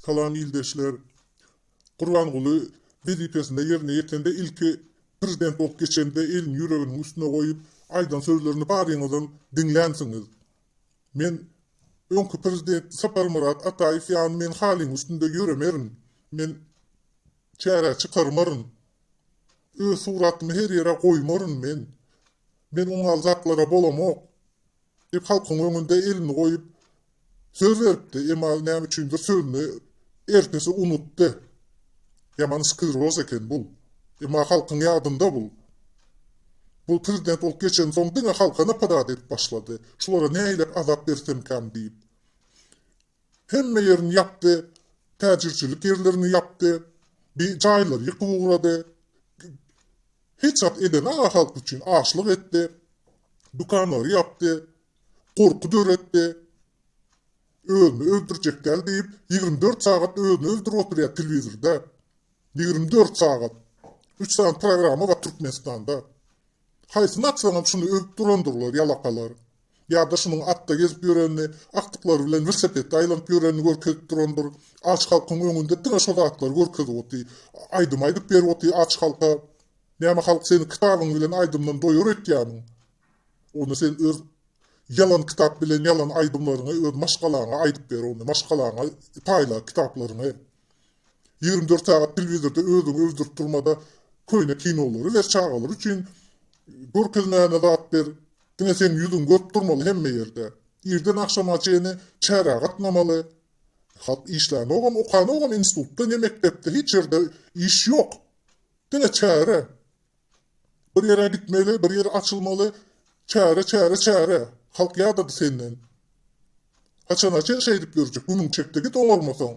Salam ildeşler. Gurbanguly vazifesinde yerine yetende ilki prezident olup geçende elin yüreğinin üstüne koyup aydan sözlerini barýyňyzdan dinlänsiňiz. Men öňkü prezident Sapar Murat Ataýew ýany men halyň üstünde ýöremerin. Men çäre çykarmaryn. Öz suratymy her ýere goýmaryn men. Men oňa zatlara bolamok. Dep halkyň öňünde elini goýup söz beripdi. Emma näme üçindir sözüni ertesi unutdy. Yaman skyrroz eken bul. Emma halkyň ýadynda bul. Bu prezident olup geçen soň diňe halka napadat edip başlady. Şulara näýlek azap bersem kam diýip. Hemme yerini yapdy, täjirçilik yerlerini yapdy, bir jaýlar ýykyp ugrady. Hiç zat eden halk üçin açlyk etdi, dukanlary yapdy, korku döretdi. Özünü öldürjekler diýip 24 saat özünü öldürüp oturýar telewizorda. 24 saat. 3 saat programı var Türkmenistanda. Haýsyny atsaňam şunu öldürüp durandyrlar ýalakalar. Ýa-da şunun atda gezip ýörenini, aktyklary bilen velosipedde aýlanyp ýörenini görkezip durandyr. Aç halkyň öňünde diňe şo zatlar görkezip oty. Aýdym aýdyp berip oty aç halka. Näme halk seni kitabyň bilen aýdymdan doýur etýäniň. Onu sen öz yalan kitap bilen yalan aýdymlaryňy öz maşgalaryňa aýdyp ber, onu maşgalaryňa paýla kitaplaryňy. 24 saat telewizorda özüňi öldürüp durmada köýne kinolary we çağalar üçin görkezmäne zat ber. Dine sen ýüzüň görüp durmaly hemme ýerde. Ýerden akşama çeýini çäre gatnamaly. Halk işlerini okan institutda ne mektepde hiç ýerde iş ýok. Dine çäre. Bir ýere gitmeli, bir ýere açylmaly. Çäre. Halk ýadady senden. Haçana şey edip görjek, bunun çekdegi doğurmasaň.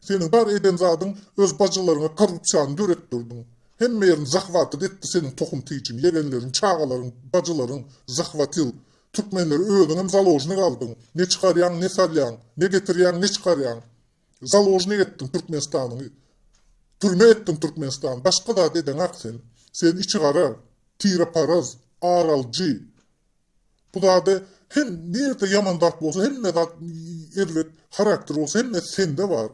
Senin bar eden zadyň öz bajylaryňa korrupsiýany döretdirdiň. Hemme ýerini zahwaty etdi senin tohum tiýjin, ýegenleriň, çağalaryň, bajylaryň zahwatyl. Türkmenleri özüňem zalojnyk aldyň. Ne çykarýaň, ne salýaň, ne getirýäň, ne çykarýaň. Zalojnyk etdiň Türkmenistanyň. Türme etdiň Türkmenistan. Başga da eden ak sen. Sen içigara, tira paraz, araljy. Bu da hem nerede yaman dat bolsa, hem de elbet karakter olsa, hem de sende var.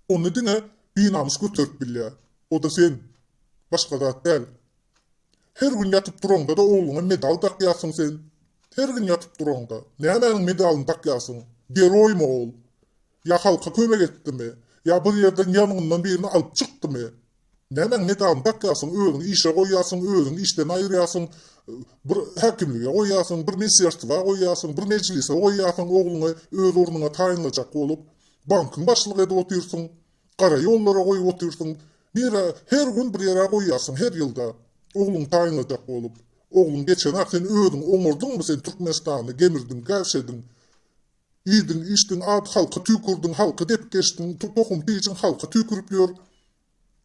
Onu dine bir namus götürüp bilýär. O da sen. Başka da değil. Her gün yatıp duranda da oğluna medal takyarsın sen. Her gün yatıp duranda. Nämeň medalını takyarsın? Geroy mu ol? Ya halka kömek etti mi? Ya bir yerden yanından birini alıp çıktı mı? Nämeň medalını takyarsın? Özüňi işe goýarsın, özüňi işden aýyrýarsın. Bir häkimlige goýarsın, bir ministerstva goýarsın, bir meclise goýarsın, oğluňa öz ornuňa taýinlajak bolup, bankyň başlygy edip oturýarsyň, gara ýollara goýup oturýarsyň. Her gün bir ýere goýarsın, her ýylda oğluň taýinlajak bolup. Oğluň geçen ak sen özüň oňurdunmy sen Türkmenistany gemirdiň, gäşediň. Ýedin, içdin, ad halka tükürdün, halka dep geçdin, tohum tiýjin halka tükürüp ýör.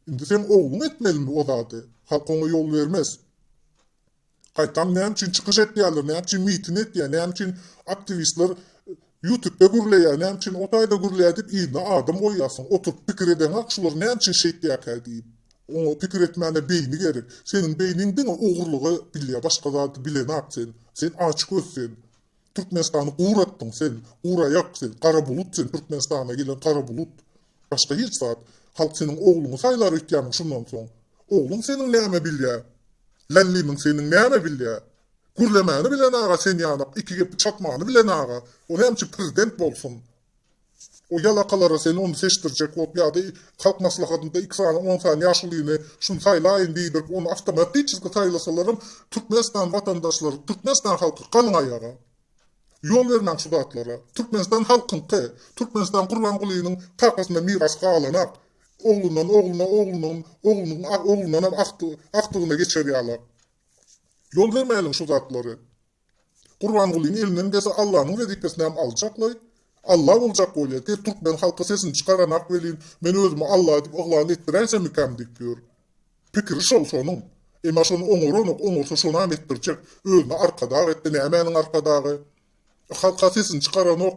Indi sen oğluň etmelimi o zady? Halk oňa ýol bermez. Haýtam näme üçin çykyş etýärler, näme üçin mitin etýär, näme üçin aktivistler YouTube'da gürleýär, näme üçin otayda gürleýär dip ýyna adam goýarsyn, oturup pikir eden akşular näme üçin şeýtdiýär diýip. Oňa pikir etmäne beýni gerek. Senin beýniň diňe ogurlygy bilýär, başga zady bilen ak sen. Sen aç gözsen. Türkmenistany uğratdyň sen, uğraýak sen, kara bulut sen, Türkmenistana gelen kara bulut. Başka hiç zat. Halk senin oğluňy saýlar etýär şundan soň. Oğlum senin näme bilýär? Länlimiň senin näme bilýär? Gürlemäni bilen aga sen ýanyp, iki gep çatmagyny bilen aga. O hemçi prezident bolsun. O ýalakalara seni onu seçdirjek bolup ýa-da halk maslahatynda 2 sany 10 sany ýaşlygyny şunu saýlaýyn diýip onu awtomatik saýlasalarym Türkmenistan watandaşlary, Türkmenistan halky galyň ayaga. Yol bermän şu zatlara. Türkmenistan halkyňky, Türkmenistan Gurbangulynyň kakasynda miras galanak. Oğlundan aktygyna geçerýärler. Yol bermäliň şu zatlary. Gurbangulyň elinden gelse Allahyň wezipesini hem aljaklar. Allah boljak bolýar. Türkmen halka sesini çykaranak welin, men özümi Allah diýip oglan etdirensem mikam diýip ýör. Pikiri şol şonuň. Emma şonu oňursa şonu hem etdirjek. Özüni arkadagy etdi, nämeň arkadagy? Halka sesini çykaranok.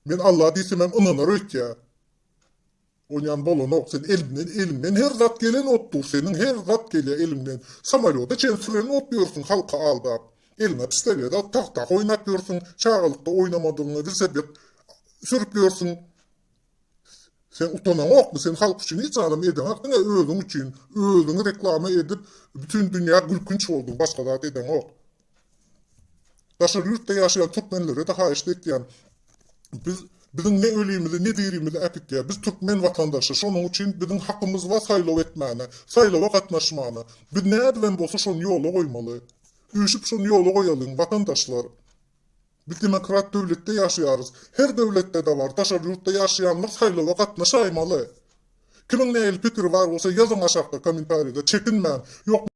Men Allah diýsem hem ynanyr etýär. Onyan bolanok sen elimden her zat gelen otdur senin her zat gelýär elimden. Samalyota çensilerini otluyorsun halka aldap. Eline pistolet al tak oynatıyorsun. Çağalıkta oynamadygyny bilse bir sürüplüyorsun. Sen utanan yok mu? Sen halk için hiç adam eden hakkında özün için. Özünü reklama edip bütün dünya gülkünç oldun. Başka da eden yok. Daşar yurtta yaşayan Türkmenlere daha işte etken bizim ne ölüyümüzü ne dirimizi epik ya. Biz Türkmen vatandaşı. Şonun için bizim hakkımız var saylov etmene. Saylova katnaşmana. Bir ne edven bolsa şonu yola koymalı. Üşüp şonu yola koyalım vatandaşlar. Bir demokrat devlette yaşayarız. Her devlette de var. Daşar yurtta yaşayanlar saylova katnaşaymalı. Kimin ne el fikri var olsa yazın aşağıda komentaride. Çekinmeyin. Yok